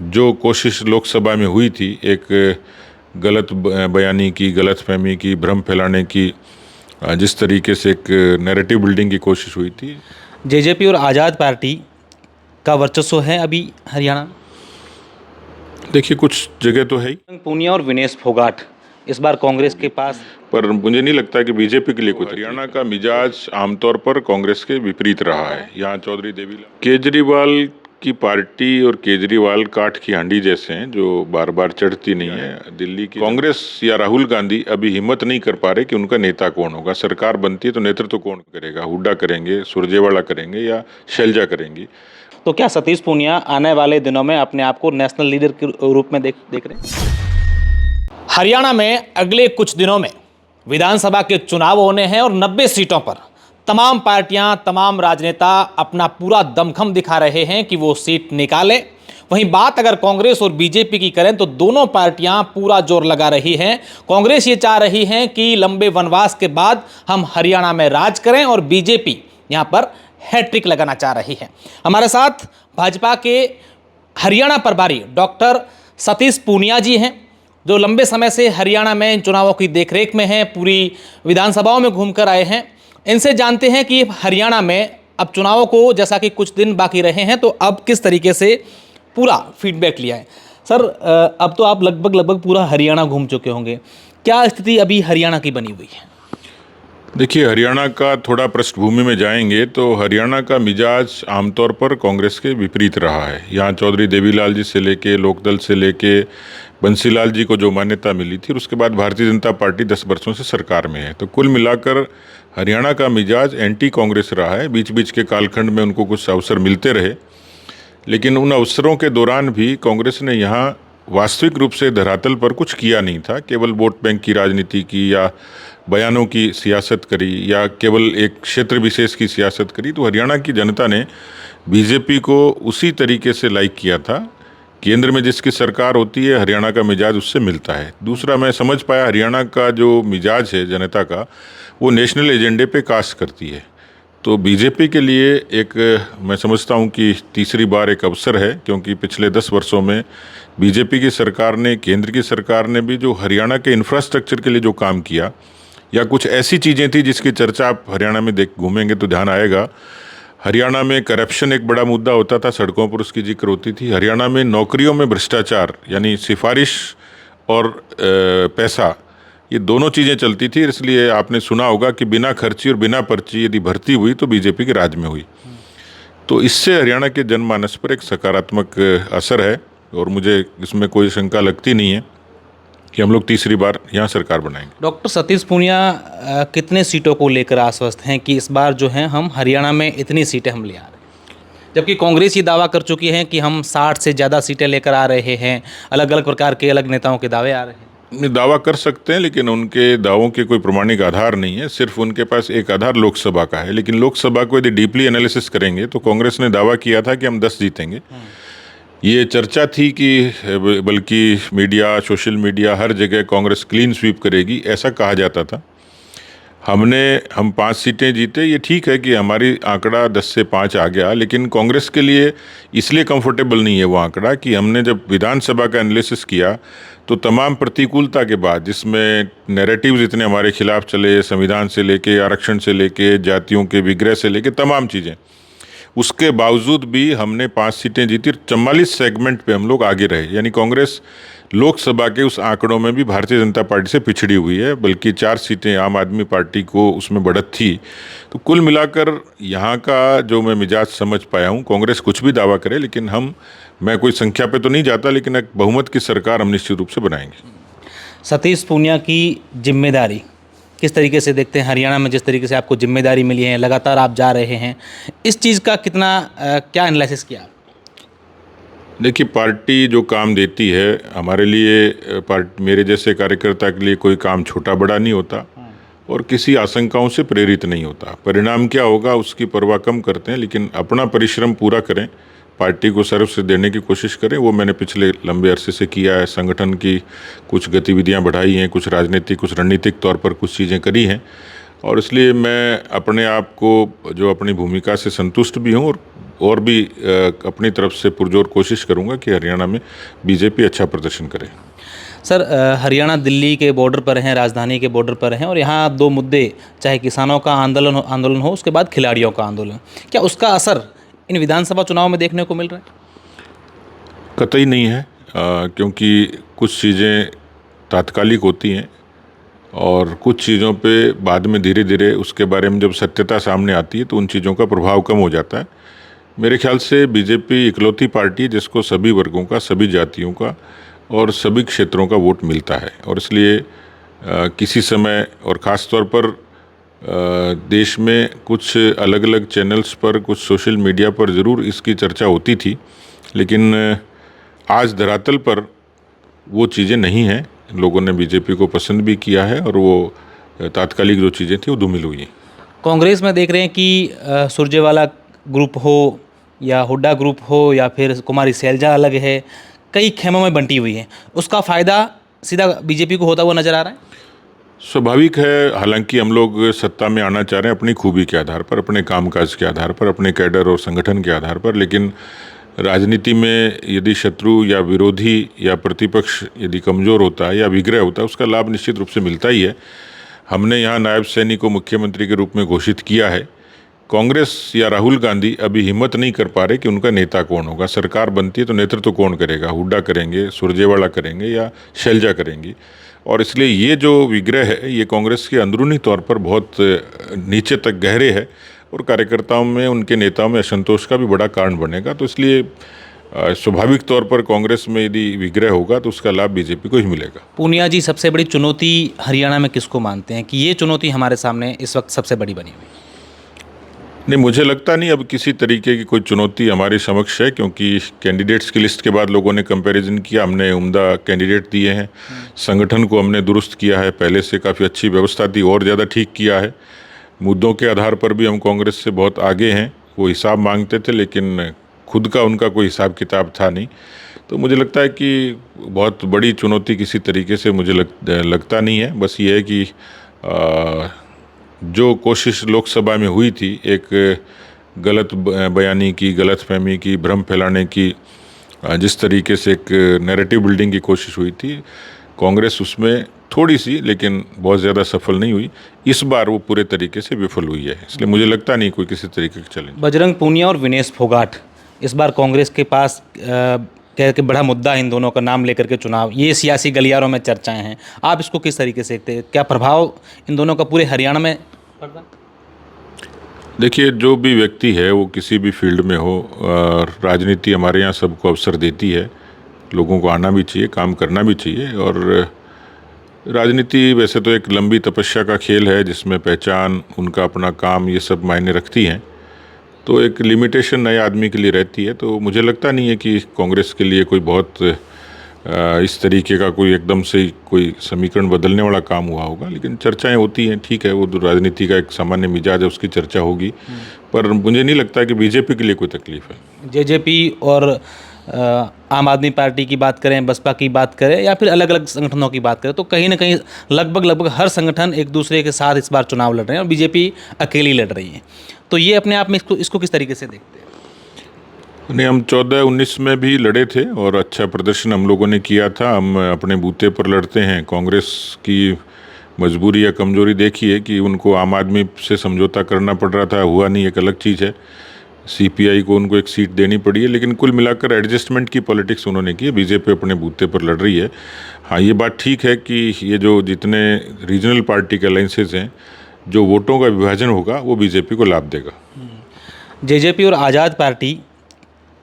जो कोशिश लोकसभा में हुई थी एक गलत बयानी की, गलत फहमी की, भ्रम फैलाने की, जिस तरीके से एक नैरेटिव बिल्डिंग की कोशिश हुई थी। जेजेपी और आज़ाद पार्टी का वर्चस्व है अभी हरियाणा। देखिए, कुछ जगह तो है ही, पूनिया और विनेश फोगाट इस बार कांग्रेस के पास, पर मुझे नहीं लगता कि बीजेपी के लिए कुछ। हरियाणा का मिजाज आमतौर पर कांग्रेस के विपरीत रहा है। यहाँ चौधरी देवीलाल, केजरीवाल की पार्टी और केजरीवाल काठ की हांडी जैसे हैं जो बार बार चढ़ती नहीं है। दिल्ली की कांग्रेस या राहुल गांधी अभी हिम्मत नहीं कर पा रहे कि उनका नेता कौन होगा। सरकार बनती है तो नेतृत्व कौन करेगा? हुड्डा करेंगे, सुरजेवाला करेंगे या शैलजा करेंगी? तो क्या सतीश पूनिया आने वाले दिनों में अपने आप को नेशनल लीडर के रूप में देख रहे हैं? हरियाणा में अगले कुछ दिनों में विधानसभा के चुनाव होने हैं और 90 सीटों पर तमाम पार्टियां, तमाम राजनेता अपना पूरा दमखम दिखा रहे हैं कि वो सीट निकाले। वहीं बात अगर कांग्रेस और बीजेपी की करें तो दोनों पार्टियां पूरा जोर लगा रही हैं। कांग्रेस ये चाह रही है कि लंबे वनवास के बाद हम हरियाणा में राज करें और बीजेपी यहां पर हैट्रिक लगाना चाह रही है। हमारे साथ भाजपा के हरियाणा प्रभारी डॉक्टर सतीश पूनिया जी हैं, जो लंबे समय से हरियाणा में इन चुनावों की देखरेख में हैं, पूरी विधानसभाओं में घूमकर आए हैं। इनसे जानते हैं कि हरियाणा में अब चुनावों को जैसा कि कुछ दिन बाकी रहे हैं तो अब किस तरीके से पूरा फीडबैक लिया है। सर, अब तो आप लगभग पूरा हरियाणा घूम चुके होंगे, क्या स्थिति अभी हरियाणा की बनी हुई है? देखिए, हरियाणा का थोड़ा पृष्ठभूमि में जाएंगे तो हरियाणा का मिजाज आमतौर पर कांग्रेस के विपरीत रहा है। यहाँ चौधरी देवीलाल जी से लेके, लोकदल से लेके बंसीलाल जी को जो मान्यता मिली थी, और उसके बाद भारतीय जनता पार्टी 10 वर्षों से सरकार में है। तो कुल मिलाकर हरियाणा का मिजाज एंटी कांग्रेस रहा है। बीच बीच के कालखंड में उनको कुछ अवसर मिलते रहे, लेकिन उन अवसरों के दौरान भी कांग्रेस ने यहाँ वास्तविक रूप से धरातल पर कुछ किया नहीं था। केवल वोट बैंक की राजनीति की या बयानों की सियासत करी या केवल एक क्षेत्र विशेष की सियासत करी। तो हरियाणा की जनता ने बीजेपी को उसी तरीके से लाइक किया था। केंद्र में जिसकी सरकार होती है, हरियाणा का मिजाज उससे मिलता है। दूसरा, मैं समझ पाया हरियाणा का जो मिजाज है जनता का, वो नेशनल एजेंडे पे कास्ट करती है। तो बीजेपी के लिए एक, मैं समझता हूँ कि तीसरी बार एक अवसर है, क्योंकि पिछले 10 वर्षों में बीजेपी की सरकार ने, केंद्र की सरकार ने भी जो हरियाणा के इंफ्रास्ट्रक्चर के लिए जो काम किया, या कुछ ऐसी चीज़ें थी जिसकी चर्चा आप हरियाणा में घूमेंगे तो ध्यान आएगा। हरियाणा में करप्शन एक बड़ा मुद्दा होता था, सड़कों पर उसकी जिक्र होती थी। हरियाणा में नौकरियों में भ्रष्टाचार, यानी सिफारिश और पैसा, ये दोनों चीज़ें चलती थी। इसलिए आपने सुना होगा कि बिना खर्ची और बिना पर्ची यदि भर्ती हुई तो बीजेपी के राज में हुई। तो इससे हरियाणा के जनमानस पर एक सकारात्मक असर है, और मुझे इसमें कोई शंका लगती नहीं है कि हम लोग तीसरी बार यहाँ सरकार बनाएंगे। डॉक्टर सतीश पूनिया कितने सीटों को लेकर आश्वस्त हैं कि इस बार जो है हम हरियाणा में इतनी सीटें हम ले आ रहे हैं, जबकि कांग्रेस ये दावा कर चुकी है कि हम 60 से ज़्यादा सीटें लेकर आ रहे हैं। अलग अलग प्रकार के अलग नेताओं के दावे आ रहे हैं। दावा कर सकते हैं, लेकिन उनके दावों के कोई प्रमाणिक आधार नहीं है। सिर्फ उनके पास एक आधार लोकसभा का है, लेकिन लोकसभा को यदि डीपली एनालिसिस करेंगे तो कांग्रेस ने दावा किया था कि हम 10 जीतेंगे। ये चर्चा थी कि बल्कि मीडिया, सोशल मीडिया, हर जगह कांग्रेस क्लीन स्वीप करेगी, ऐसा कहा जाता था। हम 5 सीटें जीते, ये ठीक है कि हमारी आंकड़ा 10 से 5 आ गया, लेकिन कांग्रेस के लिए इसलिए कंफर्टेबल नहीं है वो आंकड़ा कि हमने जब विधानसभा का एनालिसिस किया तो तमाम प्रतिकूलता के बाद, जिसमें नैरेटिव्स इतने हमारे खिलाफ चले, संविधान से लेके, आरक्षण से लेके, जातियों के विग्रह से लेके तमाम चीज़ें, उसके बावजूद भी हमने 5 सीटें जीती। 44 सेगमेंट पे हम लोग आगे रहे। यानी कांग्रेस लोकसभा के उस आंकड़ों में भी भारतीय जनता पार्टी से पिछड़ी हुई है, बल्कि 4 सीटें आम आदमी पार्टी को उसमें बढ़त थी। तो कुल मिलाकर यहाँ का जो मैं मिजाज समझ पाया हूँ, कांग्रेस कुछ भी दावा करे, लेकिन मैं कोई संख्या पे तो नहीं जाता, लेकिन एक बहुमत की सरकार हम निश्चित रूप से बनाएंगे। सतीश पूनिया की जिम्मेदारी किस तरीके से देखते हैं हरियाणा में? जिस तरीके से आपको जिम्मेदारी मिली है, लगातार आप जा रहे हैं, इस चीज़ का कितना क्या एनालिसिस किया? देखिए, पार्टी जो काम देती है हमारे लिए, मेरे जैसे कार्यकर्ता के लिए कोई काम छोटा बड़ा नहीं होता और किसी आशंकाओं से प्रेरित नहीं होता। परिणाम क्या होगा उसकी परवाह कम करते हैं, लेकिन अपना परिश्रम पूरा करें, पार्टी को सर्वश्रेष्ठ देने की कोशिश करें। वो मैंने पिछले लंबे अरसे से किया है। संगठन की कुछ गतिविधियां बढ़ाई हैं, कुछ राजनीतिक, कुछ रणनीतिक तौर पर कुछ चीज़ें करी हैं, और इसलिए मैं अपने आप को जो अपनी भूमिका से संतुष्ट भी हूँ और और भी अपनी तरफ से पुरजोर कोशिश करूंगा कि हरियाणा में बीजेपी अच्छा प्रदर्शन करे। सर, हरियाणा दिल्ली के बॉर्डर पर हैं, राजधानी के बॉर्डर पर हैं, और यहाँ दो मुद्दे, चाहे किसानों का आंदोलन हो, उसके बाद खिलाड़ियों का आंदोलन, क्या उसका असर इन विधानसभा चुनाव में देखने को मिल रहा है? कतई नहीं है, क्योंकि कुछ चीज़ें तात्कालिक होती हैं और कुछ चीज़ों पे बाद में धीरे धीरे उसके बारे में जब सत्यता सामने आती है तो उन चीज़ों का प्रभाव कम हो जाता है। मेरे ख्याल से बीजेपी इकलौती पार्टी है जिसको सभी वर्गों का, सभी जातियों का और सभी क्षेत्रों का वोट मिलता है, और इसलिए किसी समय और ख़ास तौर पर देश में कुछ अलग अलग चैनल्स पर, कुछ सोशल मीडिया पर ज़रूर इसकी चर्चा होती थी, लेकिन आज धरातल पर वो चीज़ें नहीं हैं। लोगों ने बीजेपी को पसंद भी किया है और वो तात्कालिक जो चीज़ें थी वो धूमिल हुई हैं। कांग्रेस में देख रहे हैं कि सुरजेवाला ग्रुप हो या हुड्डा ग्रुप हो या फिर कुमारी सैलजा अलग है, कई खेमों में बंटी हुई है, उसका फ़ायदा सीधा बीजेपी को होता हुआ नजर आ रहा है। स्वाभाविक है, हालांकि हम लोग सत्ता में आना चाह रहे हैं अपनी खूबी के आधार पर, अपने कामकाज के आधार पर, अपने कैडर और संगठन के आधार पर, लेकिन राजनीति में यदि शत्रु या विरोधी या प्रतिपक्ष यदि कमज़ोर होता है या विग्रह होता है, उसका लाभ निश्चित रूप से मिलता ही है। हमने यहाँ नायब सैनी को मुख्यमंत्री के रूप में घोषित किया है। कांग्रेस या राहुल गांधी अभी हिम्मत नहीं कर पा रहे कि उनका नेता कौन होगा। सरकार बनती है तो नेतृत्व कौन करेगा, हुड्डा करेंगे, सुरजेवाला करेंगे या शैलजा करेंगी, और इसलिए ये जो विग्रह है ये कांग्रेस के अंदरूनी तौर पर बहुत नीचे तक गहरे है और कार्यकर्ताओं में, उनके नेताओं में असंतोष का भी बड़ा कारण बनेगा। तो इसलिए स्वाभाविक तौर पर कांग्रेस में यदि विग्रह होगा तो उसका लाभ बीजेपी को ही मिलेगा। पूनिया जी, सबसे बड़ी चुनौती हरियाणा में किसको मानते हैं कि ये चुनौती हमारे सामने इस वक्त सबसे बड़ी बनी हुई? नहीं, मुझे लगता नहीं अब किसी तरीके की कोई चुनौती हमारे समक्ष है, क्योंकि कैंडिडेट्स की लिस्ट के बाद लोगों ने कंपैरिजन किया, हमने उम्दा कैंडिडेट दिए हैं, संगठन को हमने दुरुस्त किया है, पहले से काफ़ी अच्छी व्यवस्था थी और ज़्यादा ठीक किया है। मुद्दों के आधार पर भी हम कांग्रेस से बहुत आगे हैं। वो हिसाब मांगते थे लेकिन खुद का उनका कोई हिसाब किताब था नहीं। तो मुझे लगता है कि बहुत बड़ी चुनौती किसी तरीके से मुझे लगता नहीं है। बस ये है कि जो कोशिश लोकसभा में हुई थी, एक गलत बयानी की, गलत फहमी की, भ्रम फैलाने की, जिस तरीके से एक नैरेटिव बिल्डिंग की कोशिश हुई थी, कांग्रेस उसमें थोड़ी सी लेकिन बहुत ज़्यादा सफल नहीं हुई। इस बार वो पूरे तरीके से विफल हुई है, इसलिए मुझे लगता नहीं कोई किसी तरीके का चैलेंज। बजरंग पूनिया और विनेश फोगाट इस बार कांग्रेस के पास कह के बड़ा मुद्दा, इन दोनों का नाम लेकर के चुनाव, ये सियासी गलियारों में चर्चाएं हैं, आप इसको किस तरीके से देखते हैं? क्या प्रभाव इन दोनों का पूरे हरियाणा में पड़ रहा है? देखिए, जो भी व्यक्ति है वो किसी भी फील्ड में हो, राजनीति हमारे यहाँ सबको अवसर देती है, लोगों को आना भी चाहिए, काम करना भी चाहिए। और राजनीति वैसे तो एक लंबी तपस्या का खेल है जिसमें पहचान, उनका अपना काम, ये सब मायने रखती हैं। तो एक लिमिटेशन नए आदमी के लिए रहती है। तो मुझे लगता नहीं है कि कांग्रेस के लिए कोई बहुत इस तरीके का कोई एकदम से कोई समीकरण बदलने वाला काम हुआ होगा, लेकिन चर्चाएं होती हैं, ठीक है, वो तो राजनीति का एक सामान्य मिजाज है, उसकी चर्चा होगी। पर मुझे नहीं लगता कि बीजेपी के लिए कोई तकलीफ है। जेजेपी और आम आदमी पार्टी की बात करें, बसपा की बात करें या फिर अलग अलग संगठनों की बात करें, तो कहीं ना कहीं लगभग हर संगठन एक दूसरे के साथ इस बार चुनाव लड़ रहे हैं और बीजेपी अकेली लड़ रही है। तो ये अपने आप में इसको किस तरीके से देखते हैं? नहीं, हम 14-19 में भी लड़े थे और अच्छा प्रदर्शन हम लोगों ने किया था। हम अपने बूते पर लड़ते हैं। कांग्रेस की मजबूरी या कमजोरी देखी है कि उनको आम आदमी से समझौता करना पड़ रहा था, हुआ नहीं, एक अलग चीज़ है। सीपीआई को उनको एक सीट देनी पड़ी है, लेकिन कुल मिलाकर एडजस्टमेंट की पॉलिटिक्स उन्होंने की है। बीजेपी अपने बूते पर लड़ रही है। हाँ, ये बात ठीक है कि ये जो जितने रीजनल पार्टी के अलाइंसेज हैं, जो वोटों का विभाजन होगा वो बीजेपी को लाभ देगा। जेजेपी और आज़ाद पार्टी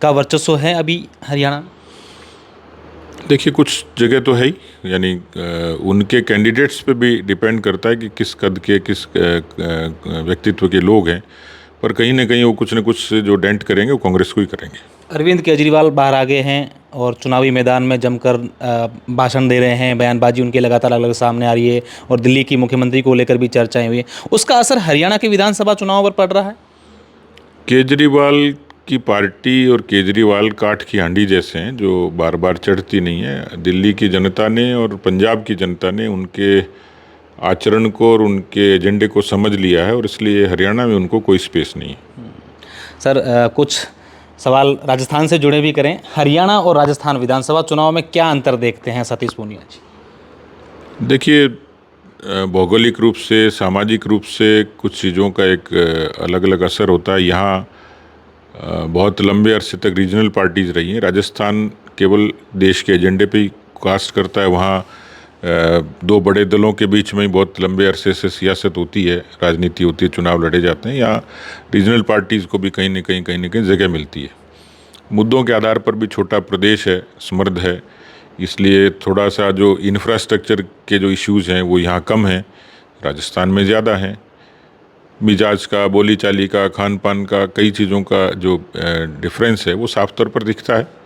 का वर्चस्व है अभी हरियाणा? देखिए, कुछ जगह तो है ही, यानी उनके कैंडिडेट्स पे भी डिपेंड करता है कि किस कद के, किस व्यक्तित्व के लोग हैं, पर कहीं ना कहीं वो कुछ न कुछ जो डेंट करेंगे वो कांग्रेस को ही करेंगे। अरविंद केजरीवाल बाहर आ गए हैं और चुनावी मैदान में जमकर भाषण दे रहे हैं, बयानबाजी उनकी लगातार अलग सामने आ रही है और दिल्ली की मुख्यमंत्री को लेकर भी चर्चाएं हुई हैं। उसका असर हरियाणा के विधानसभा चुनाव पर पड़ रहा है? केजरीवाल की पार्टी और केजरीवाल काठ की हांडी जैसे हैं जो बार बार चढ़ती नहीं है। दिल्ली की जनता ने और पंजाब की जनता ने उनके आचरण को और उनके एजेंडे को समझ लिया है और इसलिए हरियाणा में उनको कोई स्पेस नहीं है। सर, कुछ सवाल राजस्थान से जुड़े भी करें, हरियाणा और राजस्थान विधानसभा चुनाव में क्या अंतर देखते हैं सतीश पूनिया जी? देखिए, भौगोलिक रूप से, सामाजिक रूप से कुछ चीज़ों का एक अलग अलग असर होता है। यहाँ बहुत लंबे अरसे तक रीजनल पार्टीज रही हैं। राजस्थान केवल देश के एजेंडे पे ही कास्ट करता है। वहाँ दो बड़े दलों के बीच में ही बहुत लंबे अरसे से सियासत होती है, राजनीति होती है, चुनाव लड़े जाते हैं। यहाँ रीजनल पार्टीज़ को भी कहीं न कहीं जगह मिलती है। मुद्दों के आधार पर भी छोटा प्रदेश है, समृद्ध है, इसलिए थोड़ा सा जो इंफ्रास्ट्रक्चर के जो इश्यूज़ हैं वो यहाँ कम हैं, राजस्थान में ज़्यादा हैं। मिजाज का, बोली चाली का, खान पान का, कई चीज़ों का जो डिफरेंस है वो साफ तौर पर दिखता है।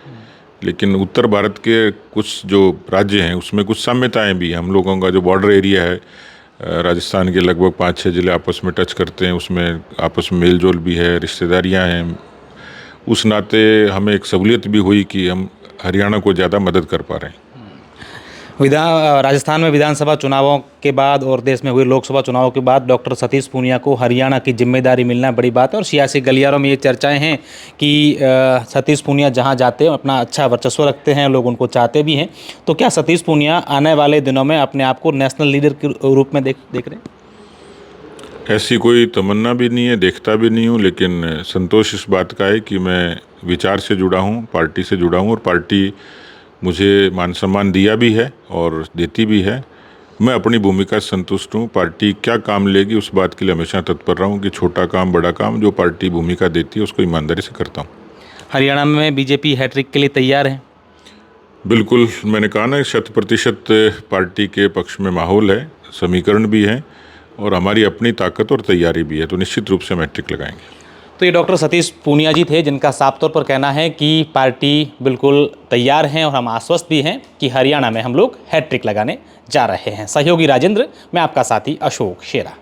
लेकिन उत्तर भारत के कुछ जो राज्य हैं उसमें कुछ साम्यताएं भी हैं। हम लोगों का जो बॉर्डर एरिया है, राजस्थान के लगभग 5-6 ज़िले आपस में टच करते हैं, उसमें आपस में मेल जोल भी है, रिश्तेदारियां हैं। उस नाते हमें एक सहूलियत भी हुई कि हम हरियाणा को ज़्यादा मदद कर पा रहे हैं। राजस्थान में विधानसभा चुनावों के बाद और देश में हुए लोकसभा चुनावों के बाद डॉक्टर सतीश पूनिया को हरियाणा की जिम्मेदारी मिलना बड़ी बात है और सियासी गलियारों में ये चर्चाएं हैं कि सतीश पूनिया जहां जाते हैं अपना अच्छा वर्चस्व रखते हैं, लोग उनको चाहते भी हैं। तो क्या सतीश पूनिया आने वाले दिनों में अपने आप को नेशनल लीडर के रूप में देख रहे हैं? ऐसी कोई तमन्ना भी नहीं है, देखता भी नहीं हूँ, लेकिन संतोष इस बात का है कि मैं विचार से जुड़ा हूँ, पार्टी से जुड़ा हूँ और पार्टी मुझे मान सम्मान दिया भी है और देती भी है। मैं अपनी भूमिका से संतुष्ट हूँ। पार्टी क्या काम लेगी उस बात के लिए हमेशा तत्पर रहा हूँ कि छोटा काम बड़ा काम जो पार्टी भूमिका देती है उसको ईमानदारी से करता हूँ। हरियाणा में बीजेपी हैट्रिक के लिए तैयार है? बिल्कुल, मैंने कहा ना, 100% पार्टी के पक्ष में माहौल है, समीकरण भी है और हमारी अपनी ताकत और तैयारी भी है, तो निश्चित रूप से हम हैट्रिक लगाएंगे। तो ये डॉक्टर सतीश पूनिया जी थे जिनका साफ तौर पर कहना है कि पार्टी बिल्कुल तैयार है और हम आश्वस्त भी हैं कि हरियाणा में हम लोग हैट्रिक लगाने जा रहे हैं। सहयोगी राजेंद्र, मैं आपका साथी अशोक शेरा।